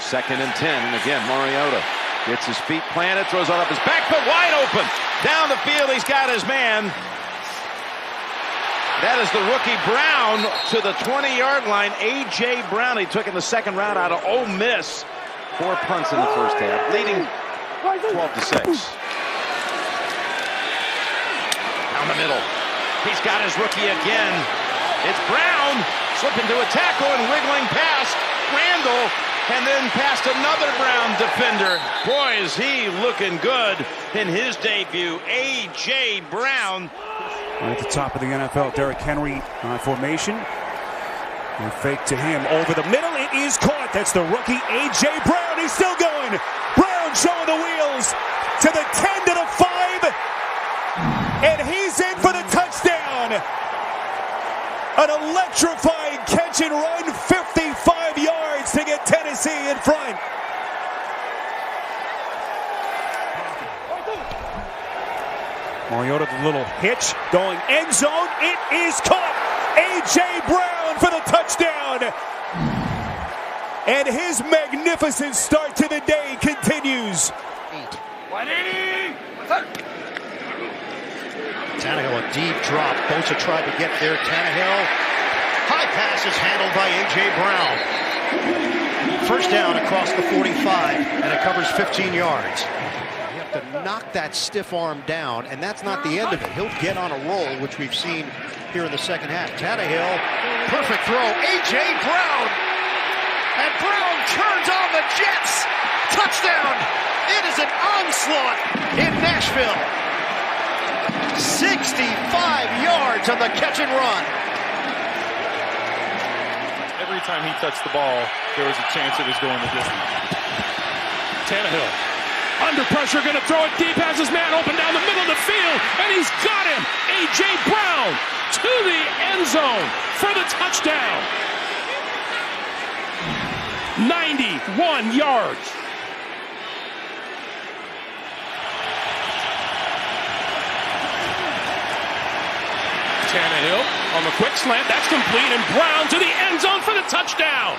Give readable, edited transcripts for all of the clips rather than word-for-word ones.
2nd and 10, and again, Mariota gets his feet planted, throws on up his back foot, wide open. Down the field, he's got his man. That is the rookie Brown to the 20-yard line. A.J. Brown, he took in the 2nd round out of Ole Miss. 4 punts in the first half, leading 12-6. Down the middle, he's got his rookie again. It's Brown slipping to a tackle and wiggling past Randall, and then past another Brown defender. Boy, is he looking good in his debut. A.J. Brown. At the top of the NFL, Derrick Henry formation. And fake to him over the middle. It is caught. That's the rookie A.J. Brown. He's still going. Brown showing the wheels to the 10 to the 5. And he's in for the touchdown. An electrifying catch and run, 55 yards to get Tennessee in front. Mariota, the little hitch, going end zone. It is caught. A.J. Brown for the touchdown. And his magnificent start to the day continues. Tannehill, a deep drop. Bosa tried to get there. Tannehill. High pass is handled by A.J. Brown. First down across the 45, and it covers 15 yards. You have to knock that stiff arm down, and that's not the end of it. He'll get on a roll, which we've seen here in the second half. Tannehill, perfect throw. A.J. Brown. And Brown turns on the Jets. Touchdown. It is an onslaught in Nashville. 65 yards on the catch and run. Every time he touched the ball, there was a chance it was going the distance. Tannehill, under pressure, going to throw it deep, has his man open down the middle of the field, and he's got him. A.J. Brown to the end zone for the touchdown. 91 yards. Tannehill on the quick slant, that's complete, and Brown to the end zone for the touchdown.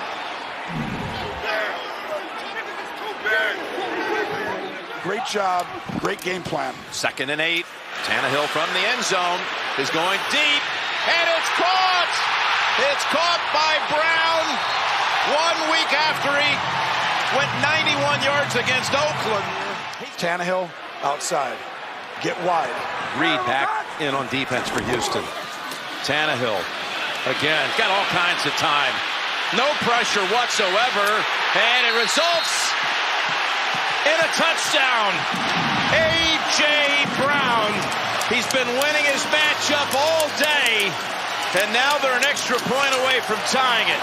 Great job, great game plan. 2nd and 8, Tannehill from the end zone is going deep, and it's caught! It's caught by Brown 1 week after he went 91 yards against Oakland. Tannehill outside, get wide. Reed back in on defense for Houston. Tannehill again, got all kinds of time. No pressure whatsoever, and it results in a touchdown. A.J. Brown, he's been winning his matchup all day, and now they're an extra point away from tying it.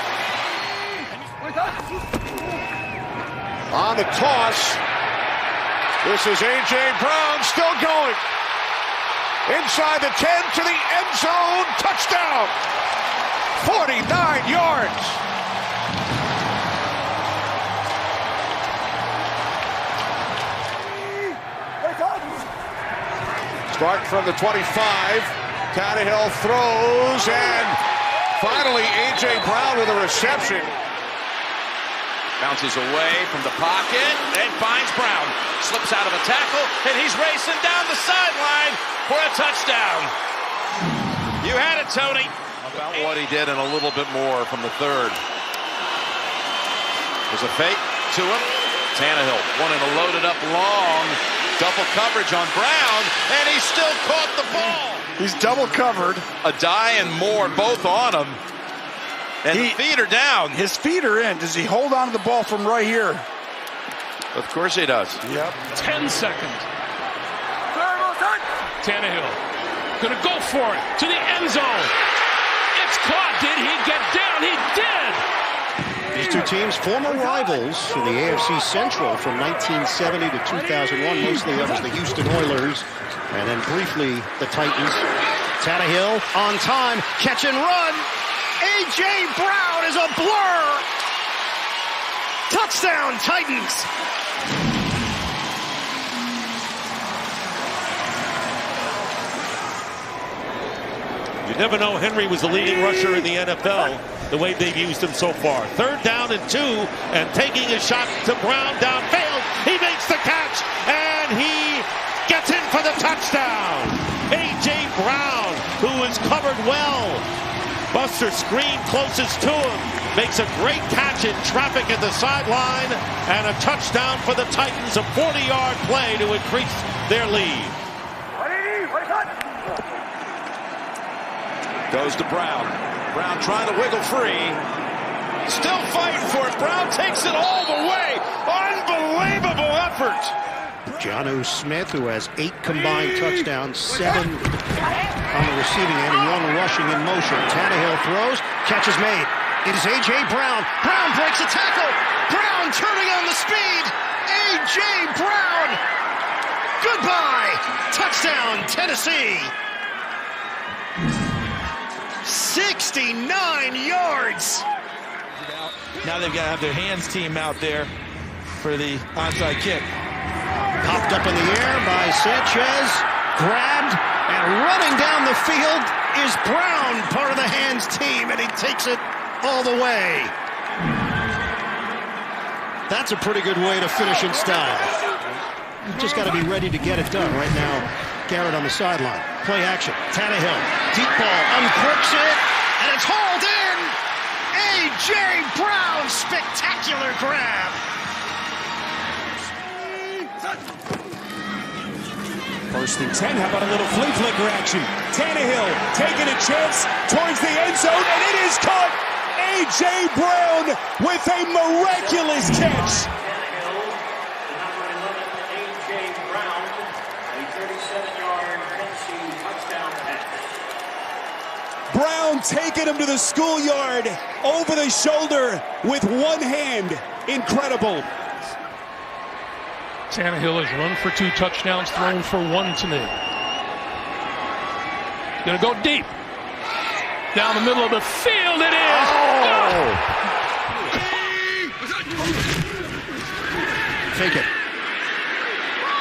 On the toss, this is A.J. Brown still going. Inside the 10 to the end zone, touchdown. 49 yards. Start from the 25. Tannehill throws, and finally A.J. Brown with a reception. Bounces away from the pocket and finds Brown. Slips out of a tackle, and he's racing down the sideline for a touchdown. You had it, Tony. About what he did and a little bit more from the 3rd. There's a fake to him. Tannehill wanting to load it up long. Double coverage on Brown, and he still caught the ball. He's double covered. A die and more, both on him. And the feet are down. His feet are in. Does he hold on to the ball from right here? Of course he does. Yep. 10 seconds. Tannehill gonna go for it to the end zone. It's caught. Did he get down? He did. These two teams, former rivals in the AFC Central from 1970 to 2001. Mostly that was the Houston Oilers, and then briefly the Titans. Tannehill on time, catch and run. A.J. Brown is a blur. Touchdown, Titans. You Never know Henry was the leading rusher in the NFL, the way they've used him so far. 3rd down and 2, and taking a shot to Brown downfield. He makes the catch, and he gets in for the touchdown. A.J. Brown, who is covered well. Buster screen closest to him. Makes a great catch in traffic at the sideline, and a touchdown for the Titans. A 40-yard play to increase their lead. Goes to Brown. Brown trying to wiggle free. Still fighting for it. Brown takes it all the way. Unbelievable effort. Jonnu Smith, who has 8 combined touchdowns, 7 on the receiving end, 1 rushing in motion. Tannehill throws, catch is made. It is A.J. Brown. Brown breaks a tackle. Brown turning on the speed. A.J. Brown. Goodbye. Touchdown, Tennessee. 69 yards. Now they've got to have their hands team out there for the onside kick. Popped up in the air by Sanchez. Grabbed and running down the field is Brown, part of the hands team, and he takes it all the way. That's a pretty good way to finish in style. You just got to be ready to get it done right now. Garrett on the sideline. Play action. Tannehill. Deep ball. Uncorks it. And it's hauled in. A.J. Brown. Spectacular grab. First and 10. How about a little flea flicker action? Tannehill taking a chance towards the end zone, and it is caught. A.J. Brown with a miraculous catch. Brown taking him to the schoolyard over the shoulder with one hand. Incredible. Tannehill has run for 2 touchdowns, thrown for 1 tonight. Gonna go deep. Down the middle of the field it is. Oh! Take it.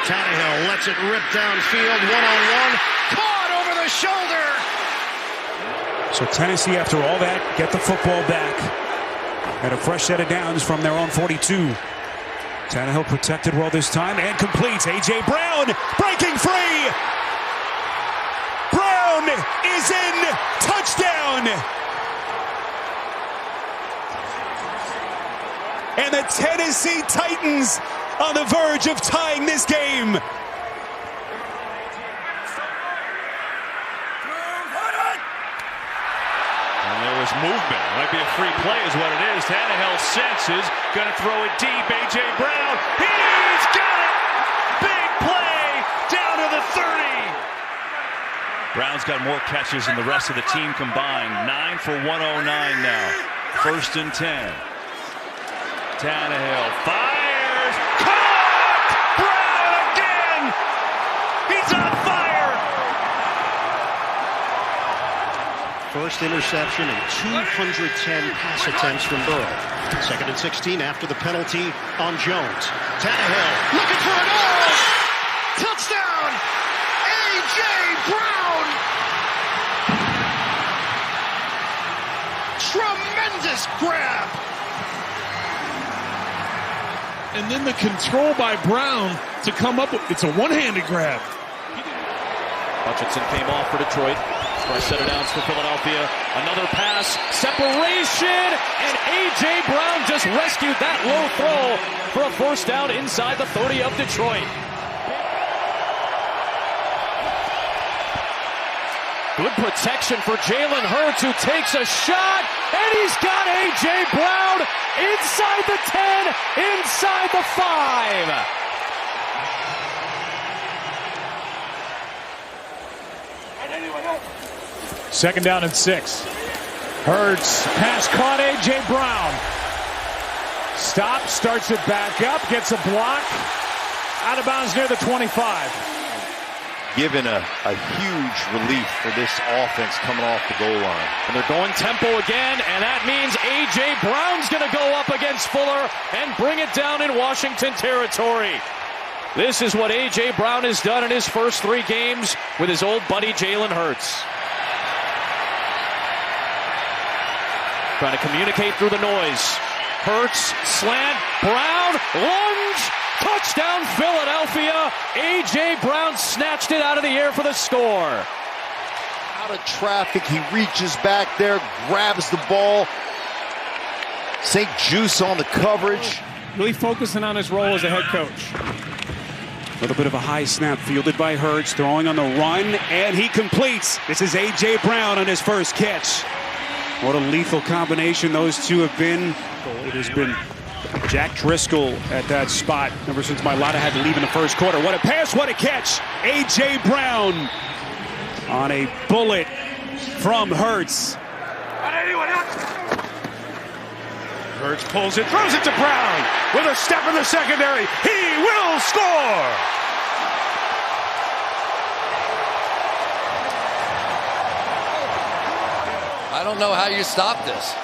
Tannehill lets it rip downfield, 1-on-1. Caught over the shoulder. So Tennessee, after all that, get the football back. And a fresh set of downs from their own 42. Tannehill protected well this time and completes. A.J. Brown breaking free. Brown is in. Touchdown. And the Tennessee Titans on the verge of tying this game. There was movement. Might be a free play is what it is. Tannehill senses. Going to throw it deep. A.J. Brown. He's got it. Big play down to the 30. Brown's got more catches than the rest of the team combined. 9 for 109 now. 1st and 10. Tannehill fires. Caught! Brown again. He's on fire. First interception and 210 pass attempts from Burrow. 2nd and 16 after the penalty on Jones. Tannehill looking for it all. Touchdown! A.J. Brown! Tremendous grab! And then the control by Brown to come up with, it's a one-handed grab. Hutchinson came off for Detroit. Fresh set of downs for Philadelphia. Another pass, separation, and A.J. Brown just rescued that low throw for a 1st down inside the 30 of Detroit. Good protection for Jalen Hurts, who takes a shot, and he's got A.J. Brown inside the 10, inside the 5. 2nd down and 6. Hurts, pass caught. A.J. Brown. Stop, starts it back up, gets a block. Out of bounds near the 25. Given a huge relief for this offense coming off the goal line. And they're going tempo again, and that means A.J. Brown's going to go up against Fuller and bring it down in Washington territory. This is what A.J. Brown has done in his first 3 games with his old buddy Jalen Hurts. Trying to communicate through the noise. Hurts, slant, Brown, lunge, touchdown Philadelphia. A.J. Brown snatched it out of the air for the score. Out of traffic, he reaches back there, grabs the ball. St. Juice on the coverage. Really focusing on his role as a head coach. A little bit of a high snap fielded by Hurts, throwing on the run, and he completes. This is A.J. Brown on his first catch. What a lethal combination those two have been. It has been Jack Driscoll at that spot ever since Mailata had to leave in the first quarter. What a pass, what a catch. A.J. Brown on a bullet from Hurts. Hurts pulls it, throws it to Brown. With a step in the secondary, he will score. I don't know how you stop this.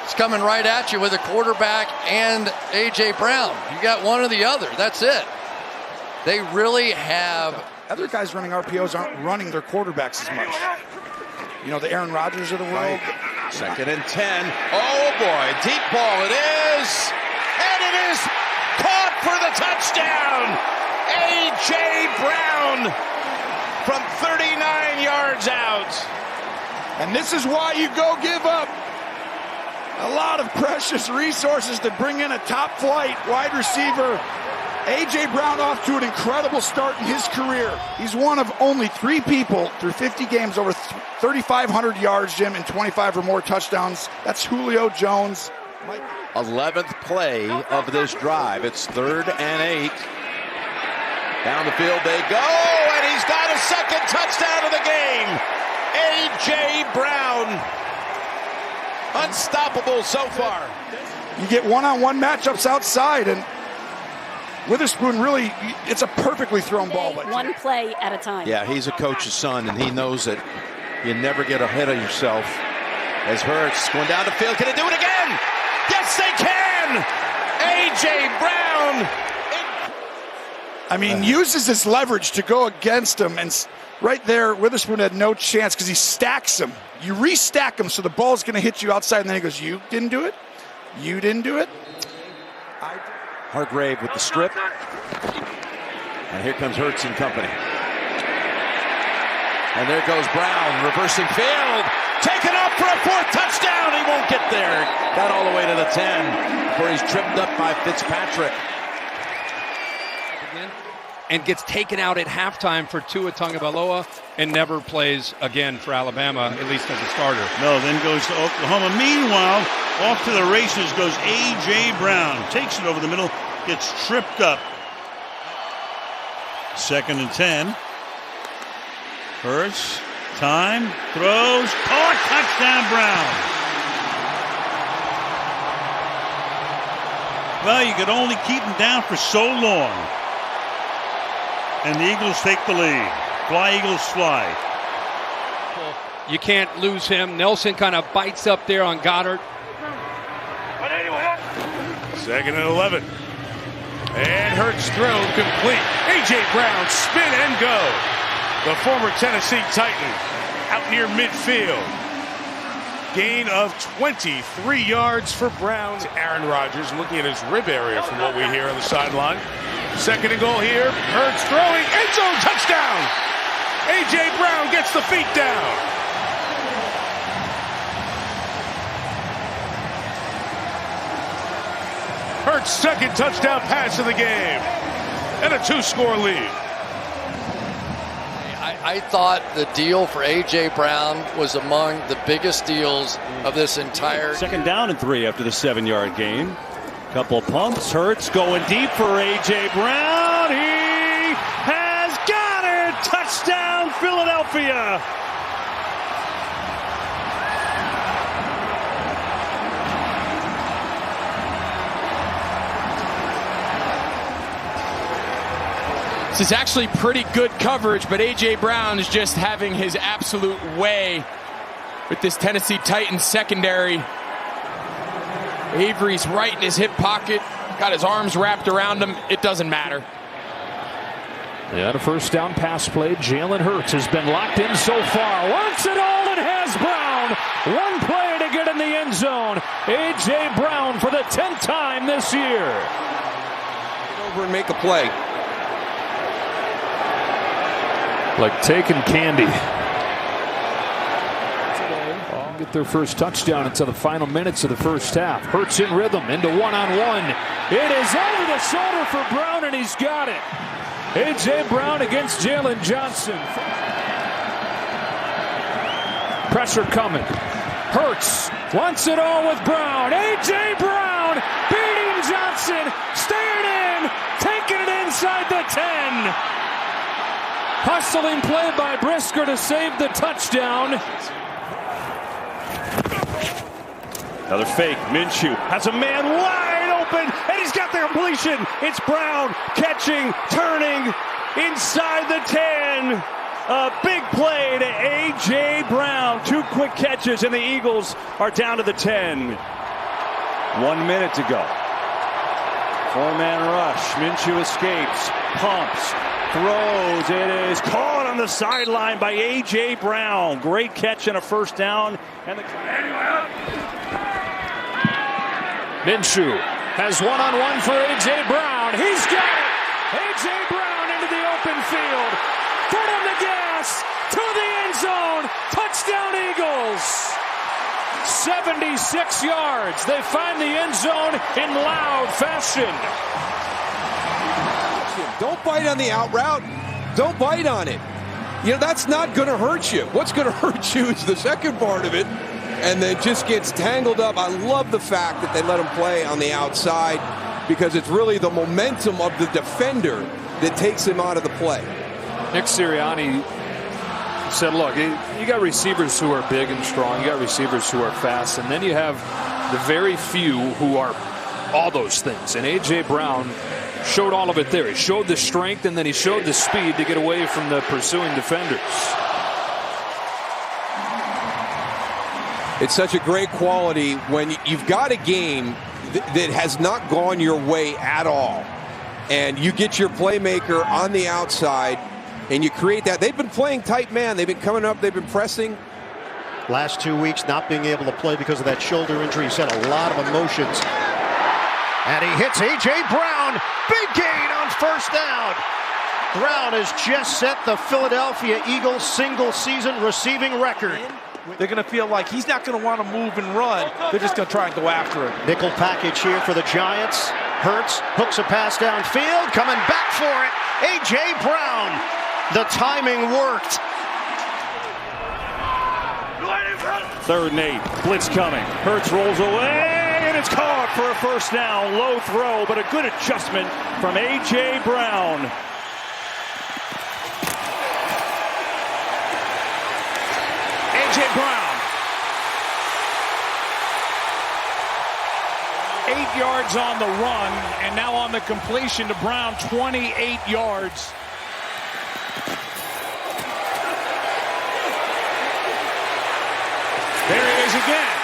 It's coming right at you with a quarterback and A.J. Brown. You got one or the other. That's it. They really have. Other guys running RPOs aren't running their quarterbacks as much. You know, the Aaron Rodgers of the world. Second and 10. Oh, boy. Deep ball it is. And it is caught for the touchdown. A.J. Brown from 39 yards out. And this is why you go give up a lot of precious resources to bring in a top flight wide receiver. A.J. Brown off to an incredible start in his career. He's one of only 3 people through 50 games over 3,500 yards, Jim, and 25 or more touchdowns. That's Julio Jones. 11th play of this drive. It's 3rd and 8. Down the field they go, and he's got a second touchdown of the game. A.J. Brown, unstoppable so far. You get one-on-one matchups outside, and Witherspoon really, it's a perfectly thrown ball. One play at a time. Yeah, he's a coach's son, and he knows that you never get ahead of yourself. As Hurts going down the field, can he do it again? Yes, they can! A.J. Brown! I mean, uses his leverage to go against him, and right there, Witherspoon had no chance because he stacks him. You restack him, so the ball's going to hit you outside, and then he goes, you didn't do it? You didn't do it? Hargrave with the strip. And here comes Hurts and company. And there goes Brown, reversing field. Taken up for a 4th touchdown. He won't get there. Got all the way to the 10 before he's tripped up by Fitzpatrick. And gets taken out at halftime for Tua Tagovailoa and never plays again for Alabama, at least as a starter. No, then goes to Oklahoma. Meanwhile, off to the races goes A.J. Brown. Takes it over the middle, gets tripped up. 2nd and 10. Hurts, time, throws, caught, touchdown Brown. Well, you could only keep him down for so long. And the Eagles take the lead. Fly, Eagles, fly. You can't lose him. Nelson kind of bites up there on Goddard. 2nd and 11. And Hurts throw complete. A.J. Brown, spin and go. The former Tennessee Titan out near midfield. Gain of 23 yards for Brown. Aaron Rodgers looking at his rib area from what we hear on the sideline. 2nd and goal here. Hurts throwing. End zone touchdown. A.J. Brown gets the feet down. Hurts' 2nd touchdown pass of the game. And a 2-score lead. I thought the deal for A.J. Brown was among the biggest deals of this entire. 2nd down and 3 after the 7-yard gain. Couple pumps. Hurts going deep for A.J. Brown. He has got it. Touchdown, Philadelphia. This is actually pretty good coverage, but A.J. Brown is just having his absolute way with this Tennessee Titans secondary. Avery's right in his hip pocket, got his arms wrapped around him. It doesn't matter. Yeah, the 1st down pass play. Jalen Hurts has been locked in so far. Wants it all and has Brown. One play to get in the end zone. A.J. Brown for the 10th time this year. Over and make a play. Like taking candy. Get their first touchdown until the final minutes of the first half. Hurts in rhythm into one-on-one. It is over the shoulder for Brown, and he's got it. A.J. Brown against Jalen Johnson. Pressure coming. Hurts wants it all with Brown. A.J. Brown beating Johnson. Staying in. Taking it inside the 10. Hustling play by Brisker to save the touchdown. Another fake. Minshew has a man wide open, and he's got the completion. It's Brown catching, turning inside the 10. A big play to A.J. Brown. 2 quick catches, and the Eagles are down to the 10. 1 minute to go. 4-man rush. Minshew escapes, pumps, throws. It is caught on the sideline by A.J. Brown. Great catch and a first down. And the Minshew has one-on-one for A.J. Brown. He's got it. A.J. Brown into the open field. Foot on the gas to the end zone. Touchdown Eagles. 76 yards. They find the end zone in loud fashion. Don't bite on the out route. Don't bite on it. You know, that's not going to hurt you. What's going to hurt you is the second part of it, and then just gets tangled up. I love the fact that they let him play on the outside because it's really the momentum of the defender that takes him out of the play. Nick Sirianni said, look, you got receivers who are big and strong. You got receivers who are fast. And then you have the very few who are all those things. And A.J. Brown showed all of it there. He showed the strength, and then he showed the speed to get away from the pursuing defenders. It's such a great quality when you've got a game that has not gone your way at all. And you get your playmaker on the outside, and you create that. They've been playing tight man. They've been coming up. They've been pressing. Last 2 weeks not being able to play because of that shoulder injury. He's had a lot of emotions. And he hits A.J. Brown. Big gain on first down. Brown has just set the Philadelphia Eagles single-season receiving record. They're going to feel like he's not going to want to move and run. They're just going to try and go after him. Nickel package here for the Giants. Hurts hooks a pass downfield. Coming back for it. A.J. Brown. The timing worked. 3rd and 8. Blitz coming. Hurts rolls away, and it's caught for a first down. Low throw, but a good adjustment from A.J. Brown. A.J. Brown. 8 yards on the run, and now on the completion to Brown, 28 yards. There it is again.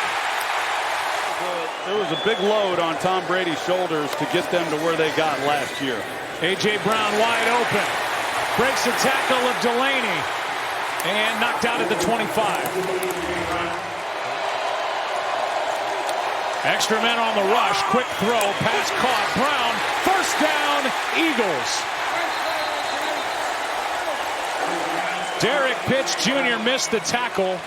There was a big load on Tom Brady's shoulders to get them to where they got last year. A.J. Brown wide open. Breaks the tackle of Delaney. And knocked out at the 25. Extra men on the rush. Quick throw. Pass caught. Brown. First down. Eagles. Derek Pitts Jr. missed the tackle.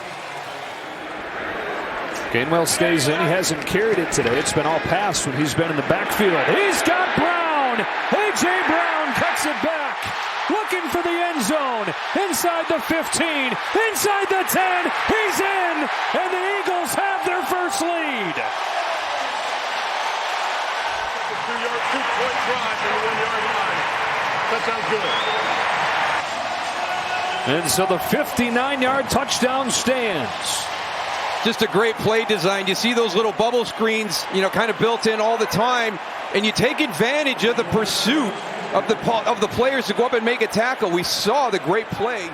Gainwell stays in. He hasn't carried it today. It's been all pass when he's been in the backfield. He's got Brown. A.J. Brown cuts it back. Looking for the end zone. Inside the 15. Inside the 10. He's in. And the Eagles have their first lead. 2-point drive from the 1-yard line. That sounds good. And so the 59-yard touchdown stands. Just a great play design. You see those little bubble screens, you know, kind of built in all the time, and you take advantage of the pursuit of the players to go up and make a tackle. We saw the great play.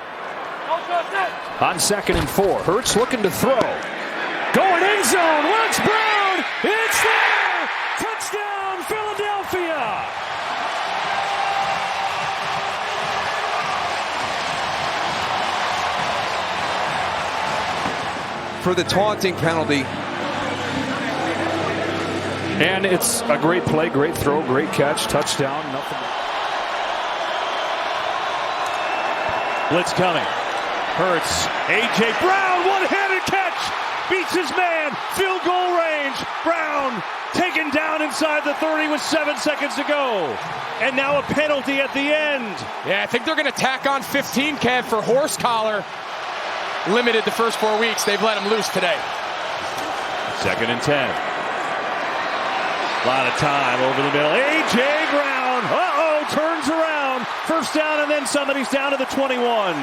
On 2nd and 4, Hurts looking to throw. Going end zone. What's Brown? It's there. Touchdown, Philadelphia. For the taunting penalty, And it's a great play, great throw, great catch, touchdown, nothing. Blitz coming. Hurts. A.J. Brown, one-handed catch. Beats his man. Field goal range. Brown taken down inside the 30 with 7 seconds to go. And now a penalty at the end. Yeah, I think they're going to tack on 15, Kev, for horse collar. Limited the first 4 weeks. They've let him loose today. 2nd and 10. A lot of time over the middle. A.J. Brown. Uh-oh, turns around. First down and then somebody's down to the 21.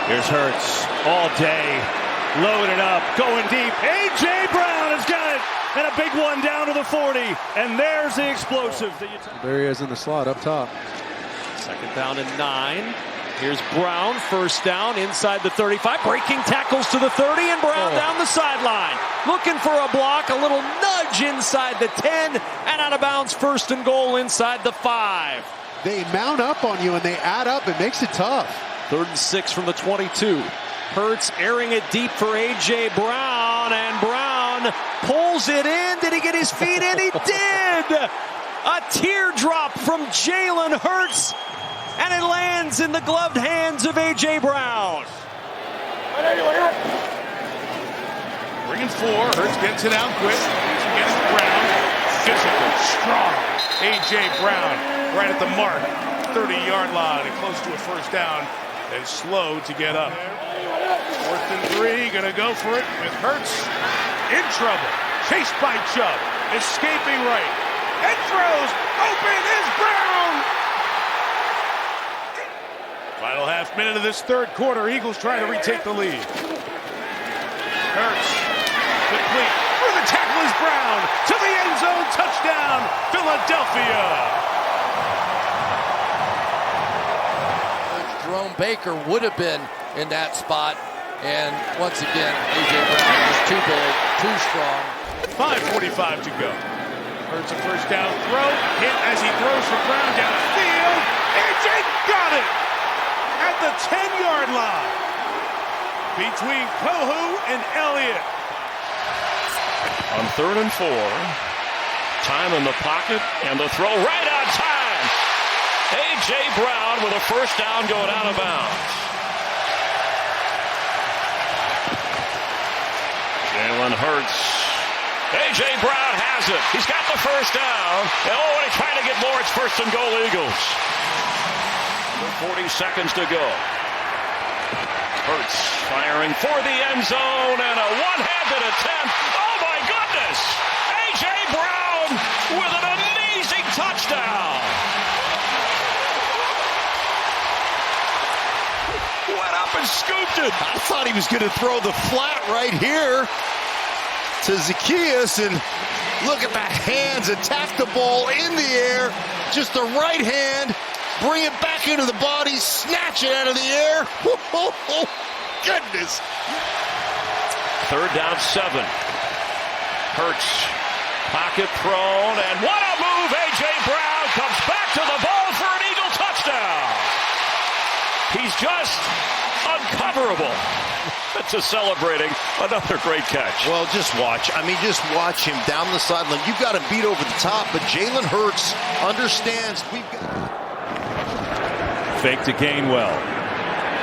Here's Hurts all day. Loaded up, going deep. A.J. Brown has got it. And a big one down to the 40. And there's the explosive. There he is in the slot up top. 2nd down and 9. Here's Brown, first down inside the 35. Breaking tackles to the 30, and Brown down the sideline. Looking for a block, a little nudge inside the 10, and out of bounds, 1st and goal inside the 5. They mount up on you and they add up. It makes it tough. 3rd and 6 from the 22. Hurts airing it deep for A.J. Brown, and Brown pulls it in. Did he get his feet in? He did! A teardrop from Jalen Hurts, and it lands in the gloved hands of A.J. Brown. Bringing 4. Hurts gets it out quick. Gets the Brown. Physical, strong. A.J. Brown right at the mark. 30-yard line and close to a first down. And slow to get up. 4th and 3. Going to go for it with Hurts in trouble. Chased by Chubb. Escaping right. And throws. Open is Brown. Final half minute of this 3rd quarter. Eagles trying to retake the lead. Hurts. Complete. Through the tackle is Brown. To the end zone. Touchdown. Philadelphia. Jerome Baker would have been in that spot. And once again, A.J. Brown was too big, too strong. 5:45 to go. Hurts a first down throw. Hit as he throws for Brown downfield. A.J. got it at the 10-yard line. Between Kohu and Elliott. On 3rd and 4. Time in the pocket and the throw right on time. A.J. Brown with a first down going out of bounds. Jalen Hurts. A.J. Brown has it. He's got the first down. And he's trying to get more. It's 1st and goal Eagles. 40 seconds to go. Hurts firing for the end zone and a one-handed attempt. Oh my goodness! A.J. Brown with an amazing touchdown. Went up and scooped it. I thought he was going to throw the flat right here to Zacchaeus, and look at the hands, attack the ball in the air, just the right hand, bring it back into the body, snatch it out of the air. Oh, goodness. 3rd down 7. Hurts, pocket prone, and what a move. A.J. Brown comes back to the ball for an Eagle touchdown. He's just uncoverable. That's a celebrating another great catch. Well, just watch. Just watch him down the sideline. You've got him beat over the top, but Jalen Hurts understands we've got... Fake to Gainwell.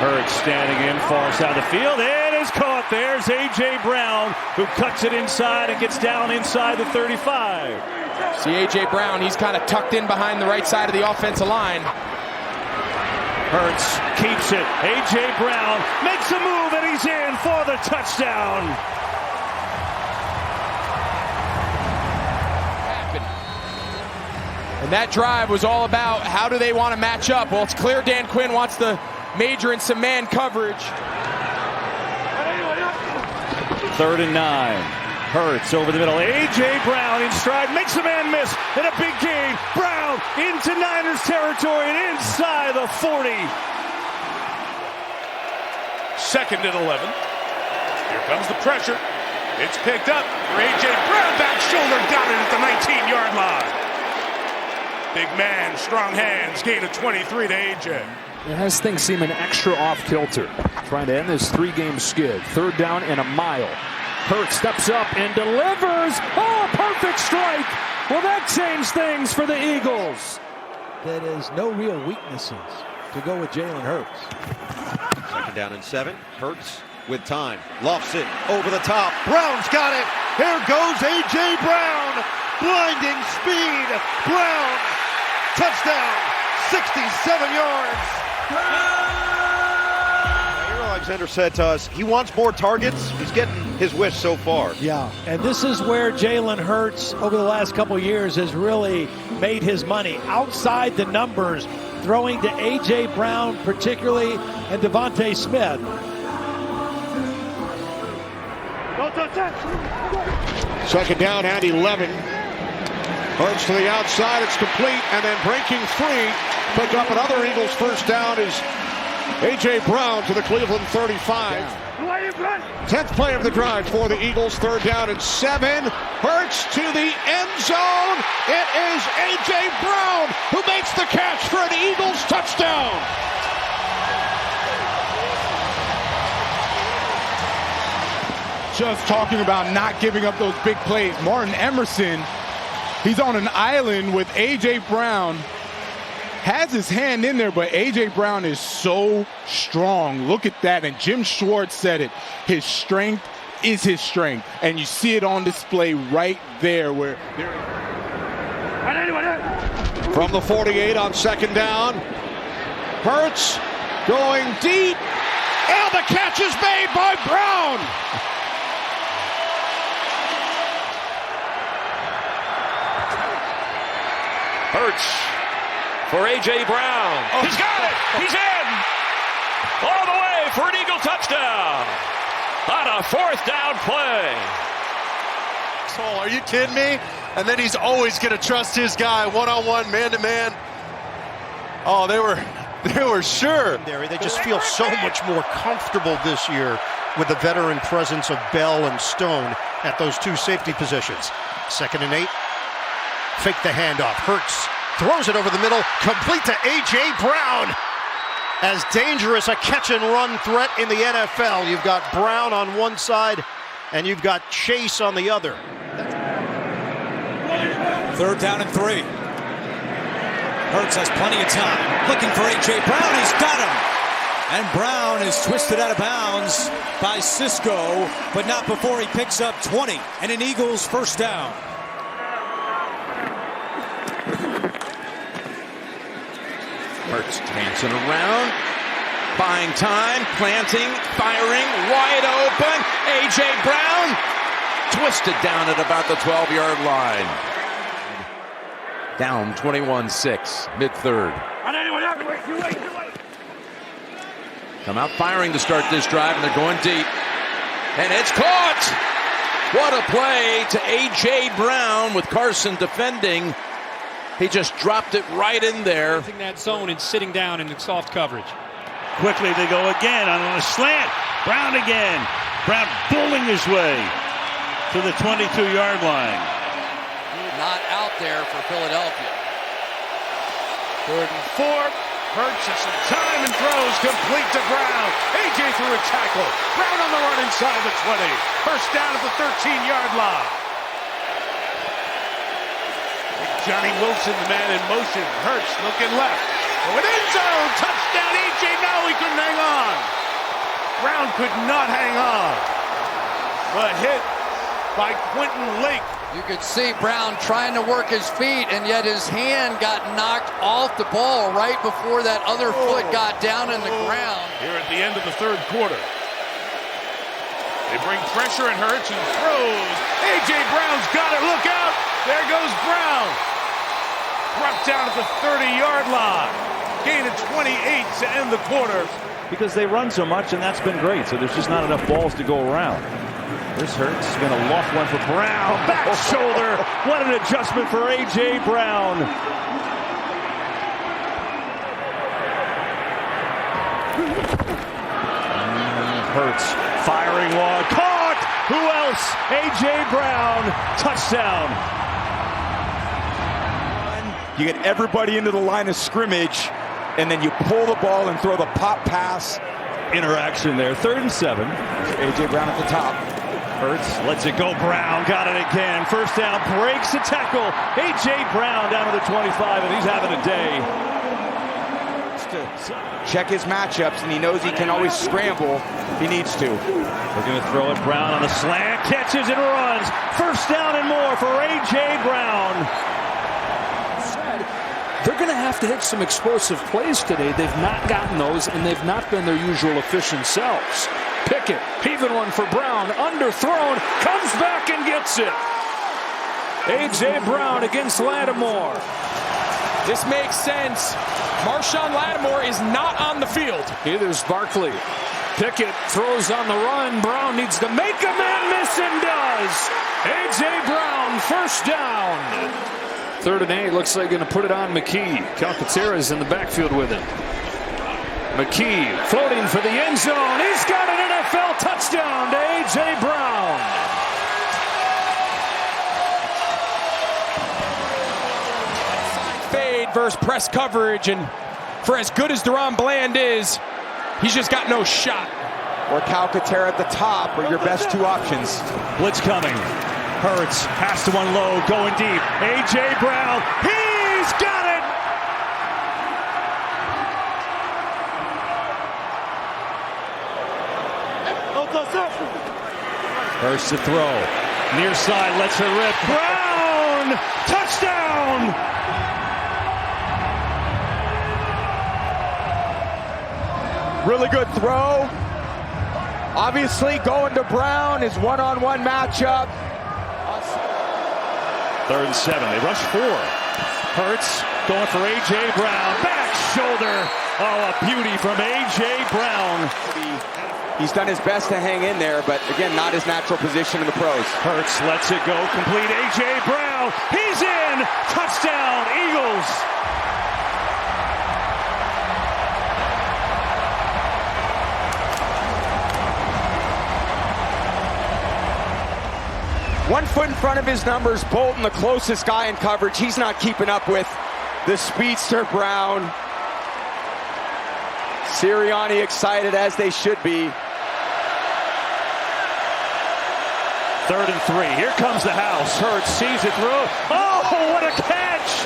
Hurts standing in far side of the field. It is caught. There's A.J. Brown, who cuts it inside and gets down inside the 35. See A.J. Brown, he's kind of tucked in behind the right side of the offensive line. Hurts keeps it. A.J. Brown makes a move, and he's in for the touchdown. And that drive was all about how do they want to match up. Well, it's clear Dan Quinn wants to major in some man coverage. 3rd and 9. Hurts over the middle. A.J. Brown in stride, makes a man miss, and a big gain. Brown into Niners territory and inside the 40. 2nd and 11. Here comes the pressure. It's picked up for A.J. Brown. Back shoulder got it at the 19-yard line. Big man, strong hands, gain of 23 to A.J. It has things seeming extra off kilter. Trying to end this 3-game skid. 3rd down and a mile. Hurts steps up and delivers. Oh, perfect strike. Well, that changed things for the Eagles. That is no real weaknesses to go with Jalen Hurts. 2nd down and 7. Hurts with time. Lofts it over the top. Brown's got it. Here goes A.J. Brown. Blinding speed. Brown. Touchdown. 67 yards. Alexander said to us, he wants more targets. He's getting his wish so far. Yeah, and this is where Jalen Hurts over the last couple of years has really made his money. Outside the numbers, throwing to A.J. Brown particularly and Devontae Smith. 2nd down and 11. Hurts to the outside. It's complete. And then breaking free. Pick up another Eagles first down is A.J. Brown to the Cleveland 35. 10th play of the drive for the Eagles. 3rd down and 7. Hurts to the end zone. It is A.J. Brown who makes the catch for an Eagles touchdown. Just talking about not giving up those big plays. Martin Emerson, he's on an island with A.J. Brown. Has his hand in there, but A.J. Brown is so strong. Look at that. And Jim Schwartz said it. His strength is his strength. And you see it on display right there where from the 48 on 2nd down. Hurts going deep. And the catch is made by Brown. Hurts for A.J. Brown. Oh. He's got it. He's in. All the way for an Eagle touchdown. On a 4th down play. Oh, are you kidding me? And then he's always going to trust his guy one-on-one, man-to-man. Oh, they were sure. They just feel so much more comfortable this year with the veteran presence of Bell and Stone at those two safety positions. 2nd and 8. Fake the handoff. Hurts throws it over the middle, complete to A.J. Brown. As dangerous a catch-and-run threat in the NFL. You've got Brown on one side, and you've got Chase on the other. 3rd down and 3. Hurts has plenty of time. Looking for A.J. Brown. He's got him. And Brown is twisted out of bounds by Cisco, but not before he picks up 20. And an Eagles first down. Hurts dancing around, buying time, planting, firing, wide open. A.J. Brown twisted down at about the 12-yard line. Down 21-6, mid-3rd. Come out firing to start this drive, and they're going deep. And it's caught! What a play to A.J. Brown with Carson defending. He just dropped it right in there. That zone and sitting down in the soft coverage. Quickly they go again on a slant. Brown again. Brown bowling his way to the 22-yard line. Not out there for Philadelphia. 3rd and 4. Hurts has some time and throws complete to Brown. A.J. through a tackle. Brown on the run inside the 20. First down at the 13-yard line. Johnny Wilson, the man in motion. Hurts looking left. Going end zone. Touchdown, A.J. No, he couldn't hang on. Brown could not hang on. The hit by Quentin Lake. You could see Brown trying to work his feet, and yet his hand got knocked off the ball right before that other foot got down in the ground. Here at the end of the 3rd quarter. They bring pressure and Hurts and throws. A.J. Brown's got it. Look out. There goes Brown. Brought down at the 30-yard line. Gain of 28 to end the quarter. Because they run so much, and that's been great. So there's just not enough balls to go around. This Hurts has been a lost one for Brown. Back shoulder. What an adjustment for A.J. Brown. Hurts firing one. Caught! Who else? A.J. Brown. Touchdown. You get everybody into the line of scrimmage, and then you pull the ball and throw the pop pass. Interaction there. 3rd and 7. A.J. Brown at the top. Hurts lets it go. Brown got it again. First down, breaks a tackle. A.J. Brown down to the 25, and he's having a day. Check his matchups, and he knows he can always scramble if he needs to. They're going to throw it. Brown on the slant, catches and runs. First down and more for A.J. Brown. They're going to have to hit some explosive plays today. They've not gotten those, and they've not been their usual efficient selves. Pickett, even one for Brown, underthrown, comes back and gets it. A.J. Brown against Lattimore. This makes sense. Marshawn Lattimore is not on the field. Neither's Barkley. Pickett throws on the run. Brown needs to make a man miss and does. A.J. Brown, first down. 3rd and 8, looks like going to put it on McKee. Calcaterra's in the backfield with him. McKee floating for the end zone. He's got an NFL touchdown to A.J. Brown. Fade versus press coverage, and for as good as Deron Bland is, he's just got no shot. Or Calcaterra at the top are your best two options. Blitz coming. Hurts has to unload, going deep. A.J. Brown, he's got it! Hurts to throw. Near side, lets her rip. Brown! Touchdown! Really good throw. Obviously, going to Brown is one-on-one matchup. 3rd and 7. They rush 4. Hurts going for A.J. Brown. Back shoulder. Oh, a beauty from A.J. Brown. He's done his best to hang in there, but again, not his natural position in the pros. Hurts lets it go. Complete. A.J. Brown. He's in. Touchdown, Eagles. One foot in front of his numbers. Bolton, the closest guy in coverage. He's not keeping up with the speedster Brown. Sirianni excited, as they should be. 3rd and 3. Here comes the house. Hurts sees it through. Oh, what a catch!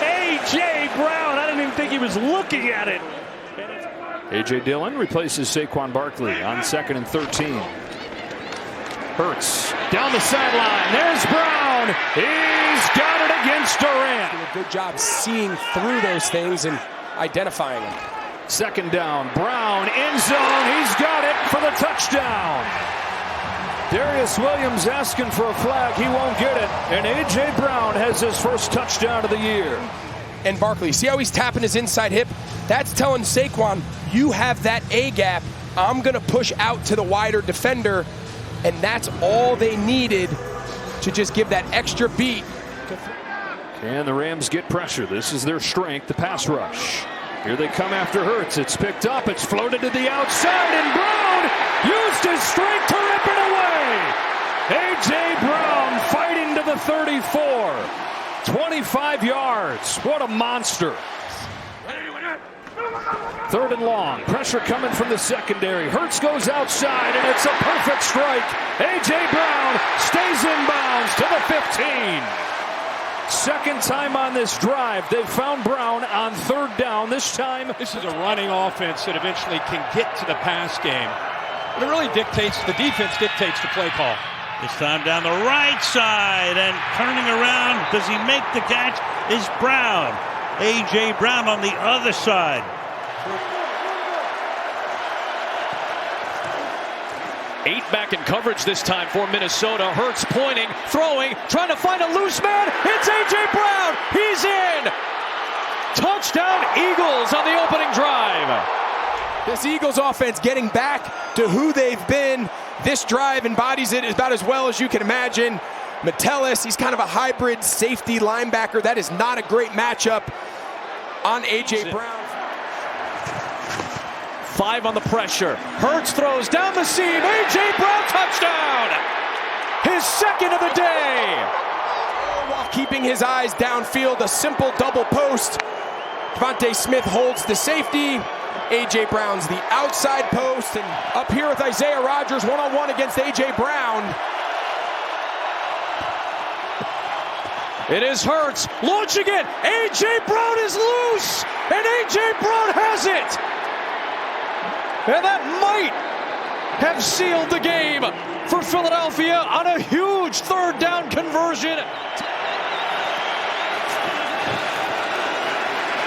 A.J. Brown. I didn't even think he was looking at it. A.J. Dillon replaces Saquon Barkley on 2nd and 13. Hurts down the sideline. There's Brown. He's got it against Durant. A good job seeing through those things and identifying them. 2nd down. Brown end zone. He's got it for the touchdown. Darius Williams asking for a flag. He won't get it. And A.J. Brown has his first touchdown of the year. And Barkley, see how he's tapping his inside hip? That's telling Saquon, you have that A gap. I'm going to push out to the wider defender. And that's all they needed to just give that extra beat. Can the Rams get pressure? This is their strength, the pass rush. Here they come after Hurts. It's picked up. It's floated to the outside. And Brown used his strength to rip it away. A.J. Brown fighting to the 34. 25 yards. What a monster. 3rd and long. Pressure coming from the secondary. Hurts goes outside, and it's a perfect strike. A.J. Brown stays in bounds to the 15. Second time on this drive. They've found Brown on 3rd down. This time, this is a running offense that eventually can get to the pass game. But it really dictates, the defense dictates the play call. This time down the right side and turning around. Does he make the catch? Is Brown. A.J. Brown on the other side. Eight back in coverage this time for Minnesota. Hurts pointing, throwing, trying to find a loose man. It's A.J. Brown. He's in. Touchdown Eagles on the opening drive. This Eagles offense getting back to who they've been. This drive embodies it about as well as you can imagine. Metellus, he's kind of a hybrid safety linebacker. That is not a great matchup on A.J. Brown. 5 on the pressure. Hurts throws down the seam. A.J. Brown touchdown. His 2nd of the day. While keeping his eyes downfield, a simple double post. Devontae Smith holds the safety. A.J. Brown's the outside post. And up here with Isaiah Rodgers, one-on-one against A.J. Brown. It is Hurts launching it. A.J. Brown is loose, and A.J. Brown has it. And that might have sealed the game for Philadelphia on a huge third down conversion.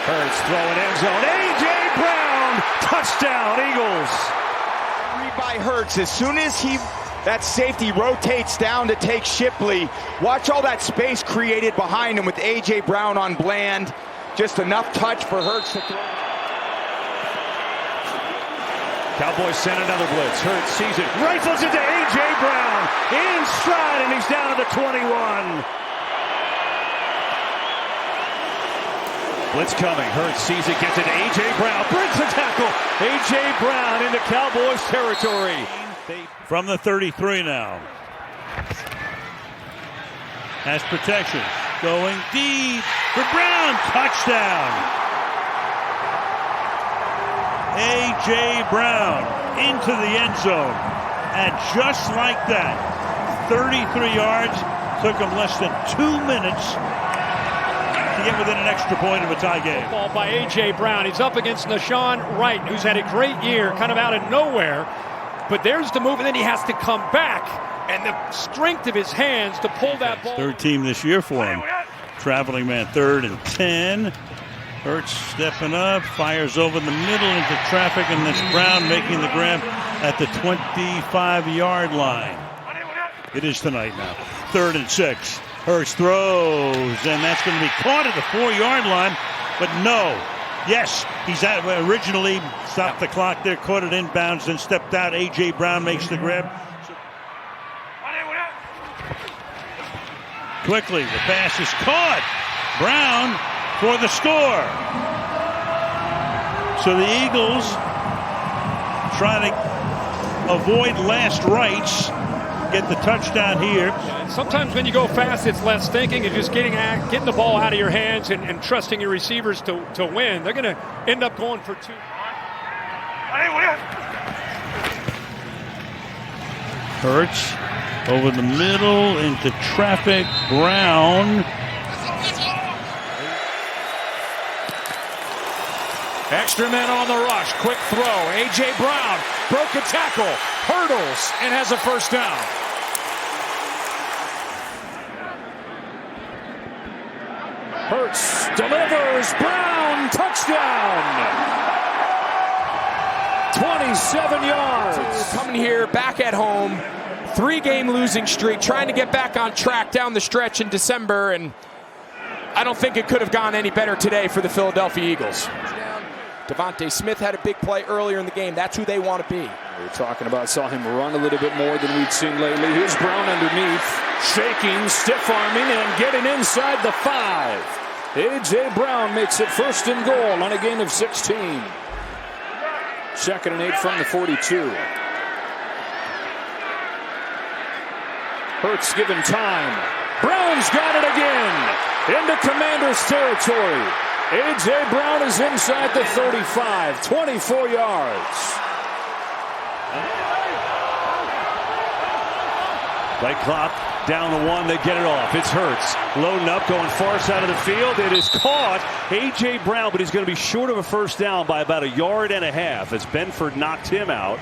Hurts throwing end zone. A.J. Brown, touchdown, Eagles. By Hurts, as soon as that safety rotates down to take Shipley, watch all that space created behind him with A.J. Brown on Bland. Just enough touch for Hurts to throw. Cowboys send another blitz. Hurts sees it, rifles into A.J. Brown. In stride, and he's down to the 21. Blitz coming. Hurts sees it, gets it to A.J. Brown. Breaks the tackle. A.J. Brown into Cowboys territory. From the 33 now. Has protection. Going deep for Brown. Touchdown. A.J. Brown into the end zone. And just like that, 33 yards. Took him less than 2 minutes to get within an extra point of a tie game. Ball by A.J. Brown. He's up against Nashawn Wright, who's had a great year, kind of out of nowhere. But there's the move, and then he has to come back. And the strength of his hands to pull that ball. Third team this year for him. Traveling man, 3rd and 10. Hurts stepping up, fires over the middle into traffic, and this Brown making the grab at the 25-yard line. It is tonight now. 3rd and 6. Hurts throws, and that's going to be caught at the 4-yard line, but no. Yes, he's originally stopped the clock there, caught it inbounds, then stepped out. A.J. Brown makes the grab. Quickly, the pass is caught. Brown for the score. So the Eagles trying to avoid last rites, get the touchdown here. And sometimes when you go fast, it's less thinking and just getting the ball out of your hands and trusting your receivers to win. They're going to end up going for 2. Hurts over the middle into traffic. Brown. Extra men on the rush. Quick throw. A.J. Brown broke a tackle, hurdles, and has a first down. Hurts delivers. Brown, touchdown. 27 yards. Coming here back at home. 3-game losing streak, trying to get back on track down the stretch in December, and I don't think it could have gone any better today for the Philadelphia Eagles. Devontae Smith had a big play earlier in the game. That's who they want to be. We were talking about, saw him run a little bit more than we'd seen lately. Here's Brown underneath, shaking, stiff-arming, and getting inside the 5. A.J. Brown makes it 1st and goal on a gain of 16. 2nd and 8 from the 42. Hurts given time. Brown's got it again into Commander's territory. A.J. Brown is inside the 35, 24 yards. Play clock down to 1. They get it off. It's Hurts loading up, going far side of the field. It is caught. A.J. Brown, but he's going to be short of a first down by about 1.5 yards as Benford knocked him out.